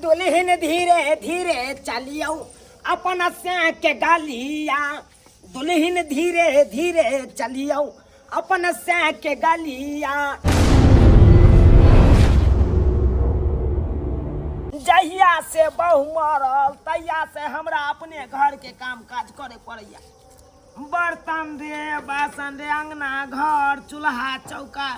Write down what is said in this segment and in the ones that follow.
दुल्हन धीरे धीरे चलियो अपन से के गालिया, दुल्हन धीरे धीरे चलियो अपन से के गालिया। जहिया से बहु मरल तहिया से हमरा अपने घर के काम काज करे पड़ैया। बर्तन रे, बासन रे, अंगना घर, चूल्हा चौका,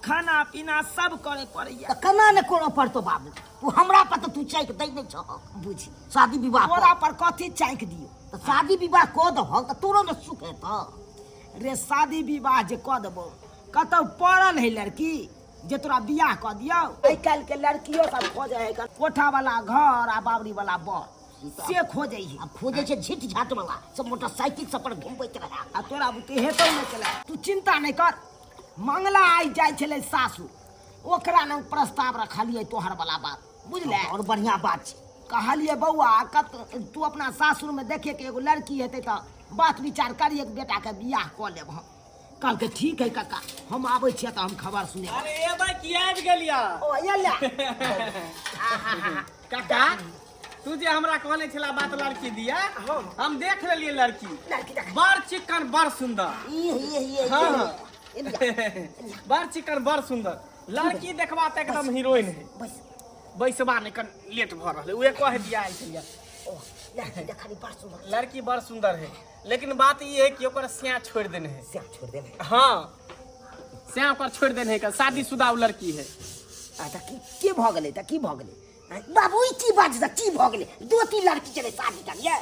खाना पीना सब करे पड़ैया। तो कना ने कोनो पड़तो बाबू, तू हमरा पर तो तू चाइक दै नै छ। बुझी शादी विवाह तोरा पर कथी चाइक दियो? तो शादी विवाह क दह त तोरो न सुख हेत रे। शादी विवाह जे क देबो कतौ पड़ल है लड़की जे तोरा बियाह क दियो? आइ काल के लड़कियों सब खोजे है कोठा वाला घर आ बावरी वाला बर से खोजे है। अब खोजे छे झिट झाट वाला सब मोटरसाइकिल सब पर घुमबैत रहे। आ तोरा बुते हेतौ नै केला। तू चिंता नै कर। मंगला आई जाय छले सासू, ओकरा न प्रस्ताव रखलिए तोहर वाला बात, बुझले? और बढ़िया बात छे। कहलिए बउआ तू अपना सासुर में देखे के एगो लड़की हेतै त बात विचार करिए बेटा के बियाह क लेब हम। कल के ठीक है काका, हम आबै छियै त हम खबर सुने। अरे ए भाई की आबि गेलिया? ओ येला काका तू जे हमरा कहने छला बात लड़की दिया, हम देख लेलिए लड़की बड़ चिकन बड़ सुंदर। ये हाँ बड़ चिकन बड़ सुंदर लड़की देखबा त एकदम हीरोइन है। बैसबा ने कन लेट भ रहले उहे कह दिया आइ छलिया। लड़की देखली बड़ सुंदर, लड़की बड़ सुंदर है, लेकिन बात ये है कि ओकर सिया छोड़ देने है। से छोड़ देने। हाँ सिया ओकर छोड़ देने है, शादीशुदा लड़की है। आ त की भ गेलै त की भ गेलै? बाबू ई की बात छ? की भ गेलै? दो तीन लड़की चले शादी करिए।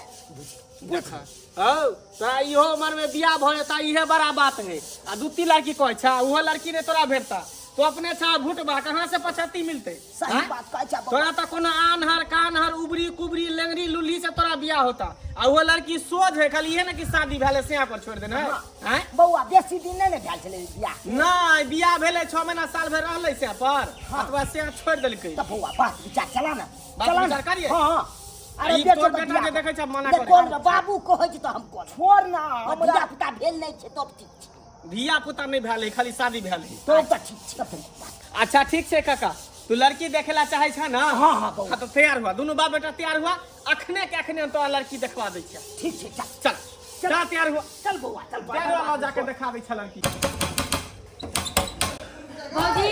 देखा औ तोरा इहो उम्र में बियाह भ जेता, इहे बड़ा बात है। आ दू तीन लड़की कहै छा, उहो लड़की ने तोरा भेटता तो अपने छा भूटबा कहां से 75 मिलते? सही बात कहै छ। तोरा त कोनो आनहर कानहर उबरी कुबरी लेंगरी लुल्ली से तोरा बियाह होता। आ वो लड़की सोझ है, खाली ये ना कि शादी भेले से पर छोड़ देना है। बउआ बेसी दिन नै भेल छले बियाह? नहीं बियाह भेले 6 महीना साल भर रहले से पर अथवा से छोड़ देलकै। त बउआ बात विचार चला ना, बात विचार करिए। हां अरे बेटा के देखै छ मना करे। कोन बाबू कहै छ त हम कोन छोड़ ना। हमरा पिता भेल नै छै तब ठीक छै। धिया पुता नहीं भेले, खाली शादी भेले तो त ठीक छै। अच्छा ठीक से काका, तू लड़की देखेला चाहे छ ना? हाँ हाँ बउआ। तो तैयार हुआ, दोनों बाप बेटा तैयार हुआ। अखने के अखने तो लड़की देखवा दै छ। ठीक छै चल चल चल तैयार हुआ, चल बउआ चल। तैयार हुआ जाके दिखाबै छ लड़की। भौजी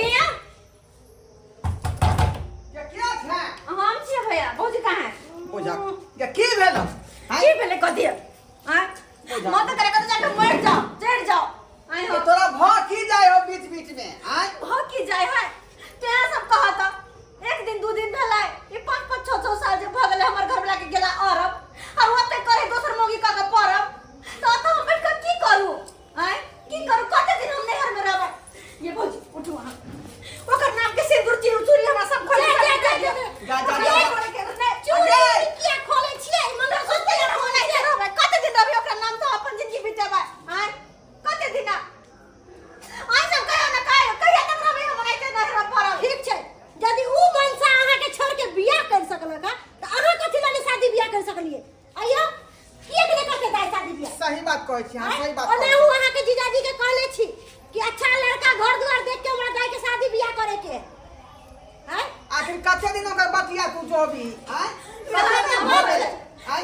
क्या था? हम छियै भैया। भौजी कहाँ है? बुझा क्या की भेलो? की भेले कथी? हां मत करे कत जाके मर जाओ, चढ़ जाओ। आई हो तोरा भ की जाय हो बीच बीच में? आय भ की जाय है? तेरा सब कहा था एक दिन दो दिन भेलै, ई 5-5 6-6 साल जे भ गेलै हमर घर वाला के गेला अरब, और ओते करे दोसर मोगी का के परब। तो हम बैठ के की करू? आय की करू? कते दिन हम नहर में रहबै? ये भौजी उठू वहां, ओकर नाम के सिंदूर चूड़ी हमरा सब खोले चूड़ी किया खोले छियै? मने सोते खोले छै रहबै। कते दिन रहबै ओकर नाम तो अपन जिंदगी बितेबै? आय कते दिन? आइ सब कहियो न कहियो तक रहबै हम ऐते नहर पर। ठीक छै, यदि ऊ मनसा अहाँ के छोड़ के बियाह कर सकलक त अहाँ कथि लागि शादी बियाह कर सकलिए? आइयो किए के करके दाई शादी बियाह? सही बात कहै छी, हां सही बात। ओने ऊ अहाँ के जीजाजी के कहले छी कि अच्छा लड़का घर द्वार देख के हमरा दाई के शादी बियाह करे के है। आखिर कते दिन ओकर बतिया तू जो भी? आय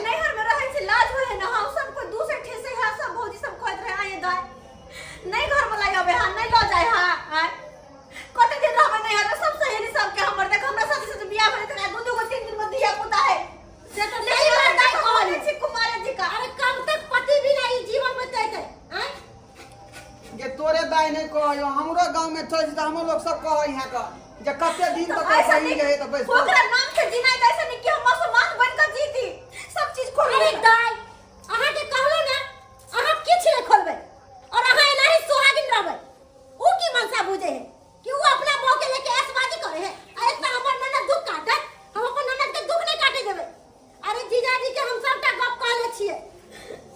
नहर में रहै छै लाज होय है ना। हम सब कोई दूसरे ठेसे है, सब भौजी सब कहत रहे आए दाई नहीं घर वाला आबे हां नहीं ल जाय हां। आय कते दिन रहबे नहर में? सब सहेली सब के हमर देख हमरा साथ से बियाह भेले त 2-2 3 दिन में दिया पुता है से तो नहीं दाई कहले छी कुमार जी का। अरे कब तक पति बिना ई जीवन बचैते? आय ये तोरे दाई नहीं कहयो, हमरो गांव में थोड़ी त हम लोग सब कहै है का जे कते दिन तक सही रहे त बस ओकरा नाम से जिनाई दैसे नहीं कि हम मुसलमान बनकर जीती सब चीज खोल। अरे दाई अहाँ के कहलो ना अहाँ किछ नहीं खोलबे और अहाँ एनाही सुहागिन रहबे। ऊ की मनसा बुझे है कि ऊ अपना बहू के लेके ऐसबाजी करे है? अरे त हमर ननद दुख काटे, हम अपन ननद के दुख नहीं काटे देबे। अरे जीजाजी के हम सबटा गप कहले छिए,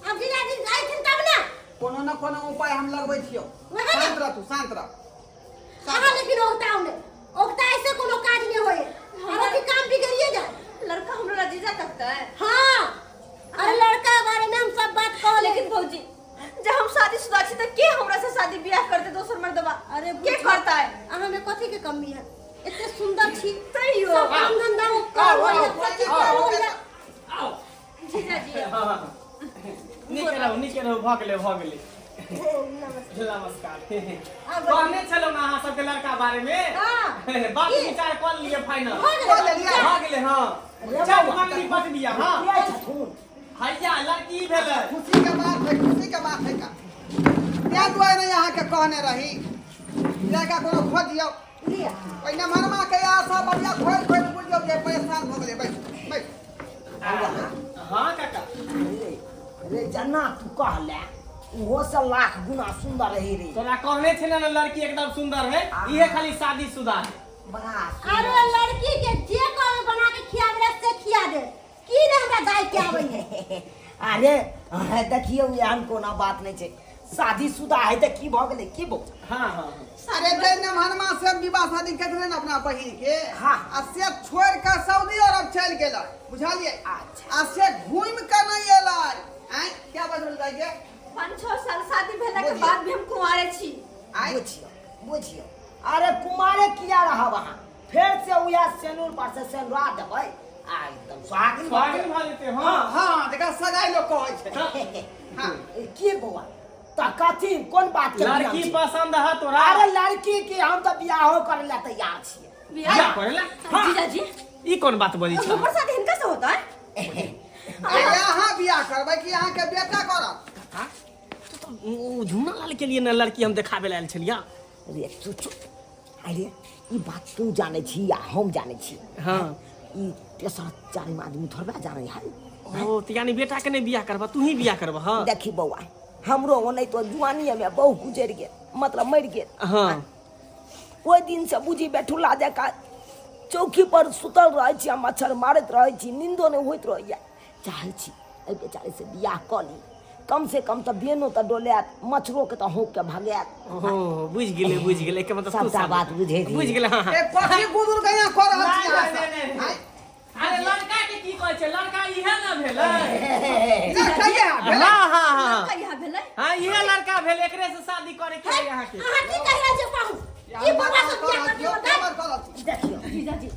अब जीजाजी आइथिन तब ना कोनो न कोनो उपाय हम लगबै छियो। शांत रह तू, शांत रह। अहाँ लेकिन ओकताओ ने ओकता ऐसे कोनो काज नहीं होए और अभी काम बिगड़िए जाए। लड़का हमरा जीजा तकता है। हां अरे लड़का बारे में हम सब बात कह। लेकिन भौजी जब हम शादीशुदा छी त के हमरा से शादी बियाह करते दोसर मर्दबा? अरे के करता है? अहाँ में कथि के कमी है? इतने सुंदर छी तैयो काम धंधा कर बढ़िया सब चीज करू होला आओ जीजा जी हाँ नीचे रहो भ गेले नमस्कार कहने चलो ना अहाँ सबके लड़का बारे में बात विचार कर लिए फाइनल भ गेले हां जब मंगनी पट दिया हां हैया लड़की भेले खुशी के बात है का या दुआरे यहाँ के कहने रही लड़का कोनो खोज दियो लिया पहिने मनमा के आशा बढ़िया खोज बुझियो जे परेशान भ गेले बैठ हां काका रे जना तू कहले वो से लाख गुना सुंदर रही रे तोरा कहने छले ना लड़की एकदम सुंदर है इहे खाली शादीशुदा है बड़ा अरे लड़की के जे कहवे बना के खियावे से खिया दे की ने हमरा गाय के आवे है अरे देखियो यान कोना बात नहीं छे शादीशुदा है त की भ गेले की बो हां अरे जैने मनमा से विवाह शादी करले न अपना बहिन के हाँ। आ से छोड़ के सऊदी अरब चल गेलै बुझलिए अच्छा। आ से घूम के नहीं एलै हैं क्या बदल जाय के 5-6 साल शादी भेला के बाद भी हम कुंवारे छी आई बुझियो अरे कुमारे किया रहा वहां फिर से उया सेनुर पर से सेनुरा देबै आ एकदम सुहागिन स्वागत भ जेते हां हां देखा सगाई लोग कहै छै हां की बौआ त कथी कोन बात के लड़की पसंद है तोरा अरे लड़की की हम तो बियाहो करे ला तैयार छियै बियाह करेला जीजा जी ई कौन बात बोली छ हमर शादी हिनका से होता है यहाँ बियाह करबै कि यहाँ के बेटा करब ओ झुमना लाल के लिए ना लड़की हम देखाबे लायल छलिया अरे चुप अरे ई बात तू जाने छी या हम जाने छी हां ई तेसर चारिम आदमी थोड़ा जाने है ओ त यानी बेटा के नहीं बियाह करबा तू ही बियाह करबा हां देखी बौआ हमरो ओने तो जुआनी में बहु गुजर गेल मतलब मर गेल हां ओइ दिन से बुझी बैठुला जका चौकी पर सुतल रहे छी मच्छर मारत रहे छी नींदो नहीं होइत रहैया चाहे छी ए बेचारे से बियाह क ली कम से कम तो बेनो तो डोलैत मच्छरों के तो होक के भगैत ओ बुझ गेले के मतलब सबटा बात बुझे दी बुझ गेले हां ए कथी गुदुर गया कर रहल छी नहीं, यहाँ नहीं, नहीं, से? नहीं। अरे लड़का के की कहै छै लड़का इहे ना भेलै ना कहिया भेलै? हां कहिया भेलै हां इहे लड़का भेल एकरे से शादी करे के है यहाँ के अहाँ की कहिया जे कहू ई बाबा सब बियाह कर दियो देखियो जीजा जी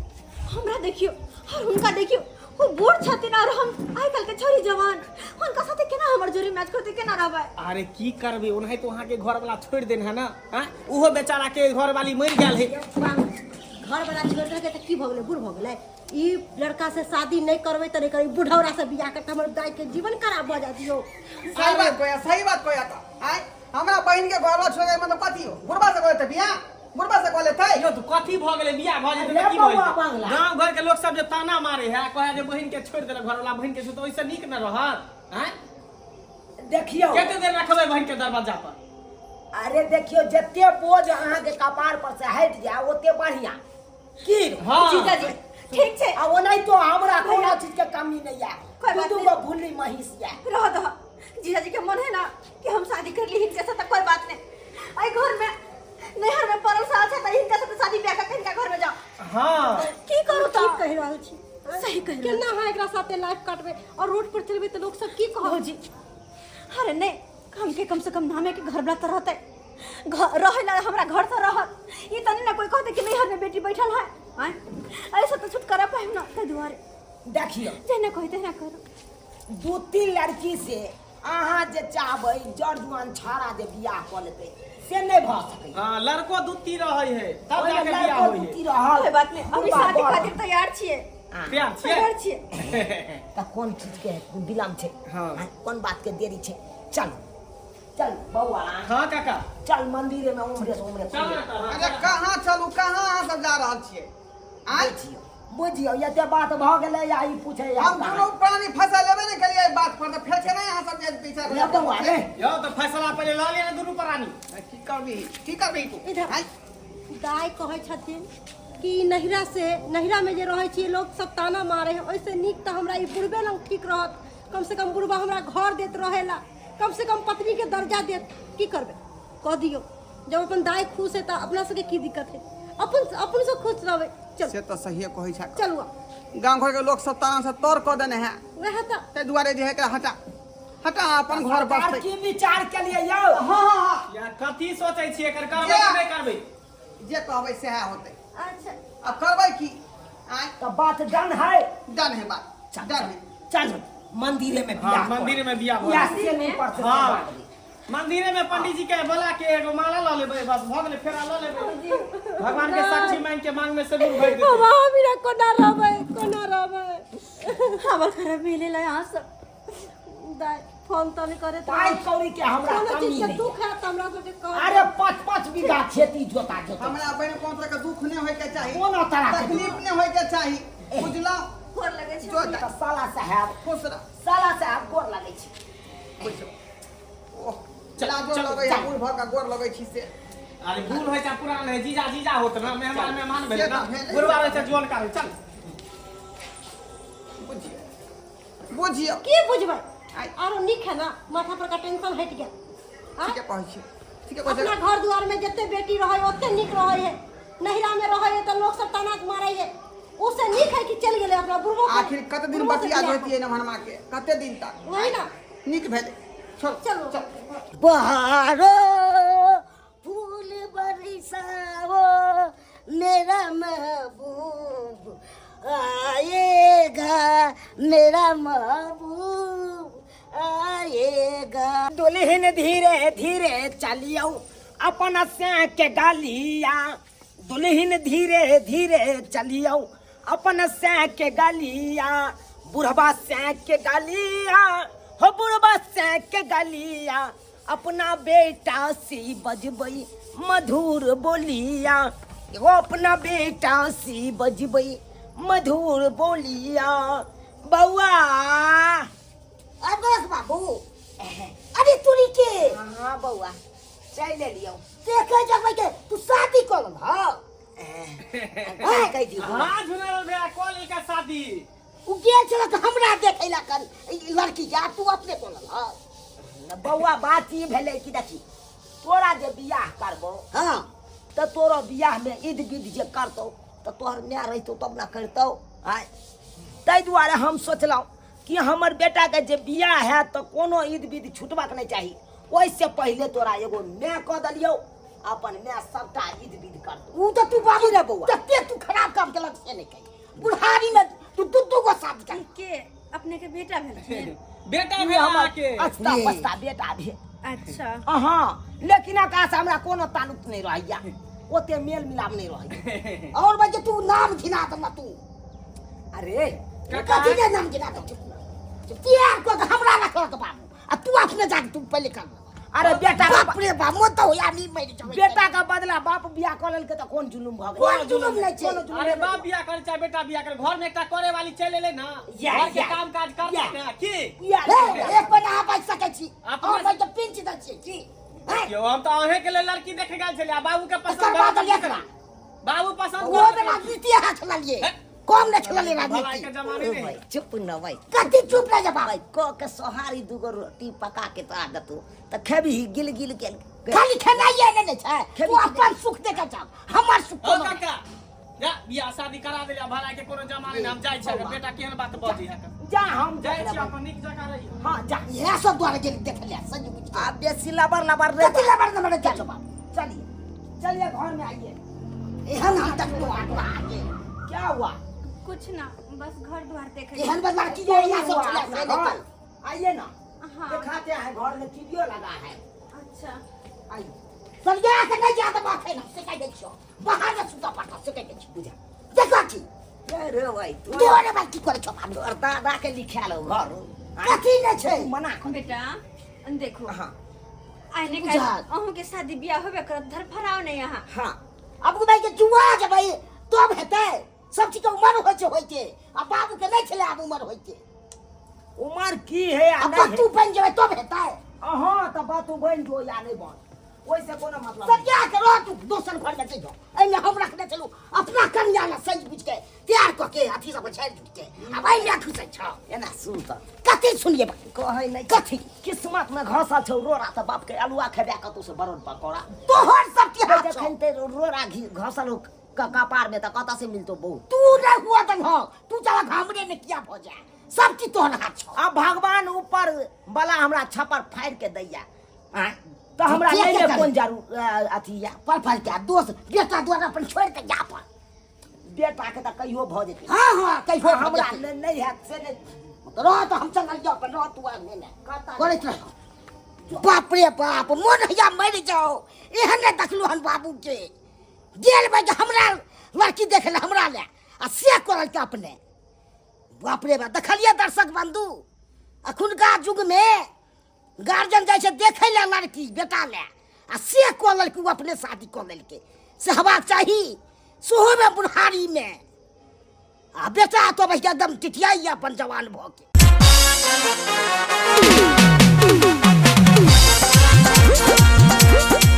हमरा देखियो और उनका देखियो वो बूढ़ छथिन और हम आइ काल के छोरी जवान उनका साथे केना हमर जोड़ी मैच करते केना रहबै अरे की करबे ओनाही तो वहां के घर वाला छोड़ देन है ना हां उहो बेचारा के घर वाली मर गेल है घर वाला छोड़ के त की भ गेलै बूढ़ भ गेलै ई लड़का से शादी नहीं करबै त नहीं करबै बुढ़ौरा से बियाह करते हमर गाय के जीवन खराब भ जातियो सही बात कोया था आय हमरा बहिन के घर छोड़े मतलब कथी हो बुढ़बा से कहले त बियाह बुढ़बा से कहले थे यो तो कथी भ गेलै बियाह भ जेतै अरे की बौआ होइतै बांग्ला। गांव घर के लोग सब जे ताना मारे है कहे जे बहिन के छोड़ देले घर वाला बहिन के तो ओइसे नीक न रहत हैं देखियो कते देर रखबै बहिन के दरवाजा पर अरे देखियो जते बोझ अहाँ के कपार पर से हट जाए ओते बढ़िया की हां जीजा जी ठीक छै आ ओनाही तो हमरा कोनो चीज के कमी नहीं है कोई बात तू नहीं। तो भूली महिस है रह दो जीजा जी के मन है ना कि हम शादी कर ली हिनके साथ कोई बात नहीं आई घर में नहर में परल साल से त हिनका साथ शादी ब्याह करके हिनका घर में जाओ हां की करू त कह रहल छी सही कह रहल केना है एकरा साथे लाइफ काटबे और रोड पर चलबे त लोग सब की कहब जी अरे नहीं हमके कम से कम नामे के घर बला त रहते रहेला हमरा घर से रहत ई तनी ना कोई कहते कि नहर में बेटी बैठल है हैं ऐसा तो छुटकारा पाइम ना त दुआरे देखियो जेना कहते ना करो 2-3 लड़की से अहाँ जे चाहबै जड़ जुआन छाड़ा जे बियाह क लेतै से नहीं भ सकै हां लड़को दुत्ती रहै है तब ओए जाके लड़को बियाह होई दुती है रहल कोई बात नहीं अभी शादी खातिर तैयार छिए प्यार तैयार छियै छिए त कोन चीज के विलम्ब छै हाँ। कोन बात के देरी छै चल चल बौआ हां काका चल मंदिर में उम्रे से उम्रे चल अरे कहाँ चलू कहाँ अहाँ सब जा रहल छियै आय बुझियो ये बात भ गेलै या ई पूछे हम दोनों प्राणी फसल लेबे नहीं करिए बात पर तो फेर के नहीं अहाँ सब जे पीछे ले बौआ रे यो तो फैसला पहले ला लेना दुनू प्राणी की करबी तू इधर। आय दाय कहै छथिन कि नहिरा में जे रहै छी लोग सब ताना मारे है ओइसे नीक त हमरा ई बुढ़बे लंग ठीक रहत कम से कम बुढ़बा हमरा घर देत रहेला कम से कम पत्नी के दर्जा देत की करबे कह दियो जब अपन दाय खुश है त अपना सबके की दिक्कत है अपन से खुश रहबे चल से तो सही कहै छै चलुआ गांव घर के लोग सब ताना से तोड़ क देने हैं वह त ते दुआरे जे है के हटा हटा अपन घर बसते की विचार के लिए यौ हां हां या कथी सोचै छी एकर काम या। नहीं करबै जे कहबै सेहा होतै अच्छा अब करबै की आय तो बात डन है। डन है बात, डन है। चल मंदिर में बियाह मंदिर में बियाह या से नहीं पर से हाँ मंदिर में पंडित जी के बोला के एगो माला ला लेबै बस भऽ गेलै फेरा ला लेबै भगवान के साक्षी मान के मांग में सिंदूर भरि देबै वहाँ भी ना कोना रहबै हमर घर मिले ला यहाँ सब दाई फोन तो नहीं करे पाई कौड़ी के हमरा कोनो कमी चीज के नहीं। दुख है त हमरा सबके कह अरे 5-5 बीघा खेती जोता जोता हमरा बहन कौन तरह के दुख नहीं होय के चाही, कोनो तरह के तकलीफ नहीं होय के चाही, बुझलो? गोर लगे छै जो तो साला साहब खुश रह। साला साहब गोर लगे छी। ओह लाजो लगे है, बूढ़ भऽ के गोर लगे छी से। अरे भूल होय छै पुरान है जीजा जीजा होत ना मेहमान भेल ना से तो बुढ़वा रहे छै जोन का चल बुझियो बुझियो की बुझबै आरो निक है ना माथा पर का टेंशन हट गया ठीक है कहै छी, ठीक है अपना घर द्वार में जते बेटी रहे ओते निक रहे है नहिरा में रहे है तो लोग सब ताना मारे है उससे निक है कि चल गेले अपना बुढ़बो आखिर कत दिन बतिया होती है नमहरमा के, कते दिन तक वही ना निक भेले। चल चलो चल बहारो फूल बरसाओ मेरा महबूब आएगा, मेरा महबूब आएगा। दुल्हन धीरे धीरे चलियो अपन से के गालिया, दुल्हन धीरे धीरे चलियो अपन से के गालिया, बुढ़वा से के गालिया हो बुढ़वा से के गालिया, अपना बेटा सी बजबई मधुर बोलिया, वो अपना बेटा सी बजबई मधुर बोलिया। बउआ अबस बाबू अरे तुरी के हाँ बउआ चल लियो देखे जब के तू शादी कर हां कह दी हां झुनल भैया कॉल का शादी उ गेल छल त हमरा देखैला कर लड़की जा तू अपने कर हां बउआ बात ई भेलै कि देखी तोरा जे बियाह करबो हां तो तोरो बियाह में ईद गिद जे करतो तो तोहर न्याय रहितो तब ना करतो। आय ताहि दुआरे हम सोचलहुँ कि हमर बेटा के जे बियाह है तो कोनो ईद विद छुटबाक नहीं चाही, ओहिसे पहले तोरा एगो मैं कह दलियो अपन मैं सबटा ईद विद करतो। उ त तू बाबू रे बउआ तते तू खराब काम केलक से नहीं कही बुढ़ारी में तू दू गो शादी कर के अपने के बेटा भेल बेटा ये भेल हमर के अस्ता ये। पस्ता बेटा भी अच्छा हाँ लेकिन आकाश से हमरा कोनो ताल्लुक नहीं रहैया, ओते मेल मिलाप नहीं रहैया। और बजे तू नाम घिना दला तू अरे कथी के नाम घिना दला तू प्यार को के हमरा रखल के बाबू आ तू अपने जाके तू पहले कर अरे बेटा बाप रे बाप मत हो या नहीं मर जावे बेटा का बदला बाप बियाह कर लेलकै त कोन जुलुम भ गेल। कोन जुलुम नहीं छे अरे बाप बियाह करे चाहे बेटा बियाह करे घर में एकटा करे वाली चल एले ना या, घर के या, काम काज कर या। सकते हैं की हे एक पर ना बच सके छी अपना और बजे पिंच द छी की क्यों हम तो अहे के लिए लड़की देखे गेल छले बाबू के पसंद एकर बाद भेल देखला बाबू पसंद वो तो राजनीति हाथ ललिए कम न खेलले भलाई के राजनीति जमाने में भाई चुप न भाई कथी चुप रह जा बाबा भाई को के सोहारी दुगो रोटी पका के तो आदत हो त खेबी गिल गिल के खाली खेनाइए नहीं छै खेबी तू अपन सुख देखे जा हमर सुख ओ को काका जा बियाह शादी करा देला भलाई के कोनो जमाने में हम जाय छै अगर बेटा केहन बात बजी है जा हम जाय छी अपन निक जगह रही हां जा ये सब द्वारा गेल देख ले सज कुछ आ बेसी लबर लबर रे कथी लबर न जा बाबा चलिए चलिए घर में आइए। एहन हम तक नो आगे क्या हुआ कुछ ना बस घर द्वार देखे एहन बस लड़की जो यहाँ सब चला से निकल आइए ना हाँ दिखाते हैं घर में टीवीओ लगा है। अच्छा आइए समझा के नहीं जात बात है ना से कह दे छो बाहर में सुता पटा से कह दे छी बुझा देखो छी रे भाई तू दोरे भाई की करे छो बाबू और दादा के लिखा लो घर कथी न छै मना कर बेटा देखो हाँ आने का बुझाल। अहू के शादी बियाह होबे करत धरफराव नहीं यहाँ हाँ अब भाई के जुआ के भाई तब हेतै सब चीज के उम्र होय छै अब बाबू के नहीं छले अब उम्र होय छै उमर की है या अब नहीं तू बन जेबै तब हेतै हाँ तो बात तू बन जो या नहीं बन वैसे कोनो मतलब सब क्या करो तू दोसर घर में चलो एमे हम रखने चलू अपना कन्या ला सज बुझ के तैयार क के अथी सब छाड़ जुट के अब आई मैं खुश छ है ना सुन तो कथी सुनिए बाबू कहे नहीं कथी किस्मत में घसा छौ रोरा तो बाप के अलुआ खेबे कतौ से बरोड पकोड़ा तोहर सब की हाथ छ जखन ते रोरा घी घसल कपार में तो कता से मिलतो बहु तू न हुआ त हो तू चला घामरे में किया हो जा सब चीज तोहर हाथ छ अब भगवान ऊपर वाला हमरा छपर फाड़ के दैया आय तो हमरा क्या ले क्या ले करे? कौन जारू अथी या पर क्या दोस्त बेटा द्वारा अपन छोड़ के जा पर बेटा के त कहियो भ जेतै हाँ हाँ कहियो हमरा हमरा नहीं है से नहीं रह तो हम चल जाओ अपन रह तू आने ने करैत रह बाप रे बाप मोन हैया मर जाओ एहन देखलू हन बाबू के गेल भाई हमरा लड़की देखे ले हमरा ले आ से करल के अपने बाप रे बाप देखलिए दर्शक बंधु अखुनका युग में गार्जियन जाय छै देखे ले लड़की बेटा ले आ से करल के अपने शादी कर लेल के से हवाक चाही सोहो में बुढ़ारी में आ बेटा तो भैया एकदम टिटियाई अपन जवान भ के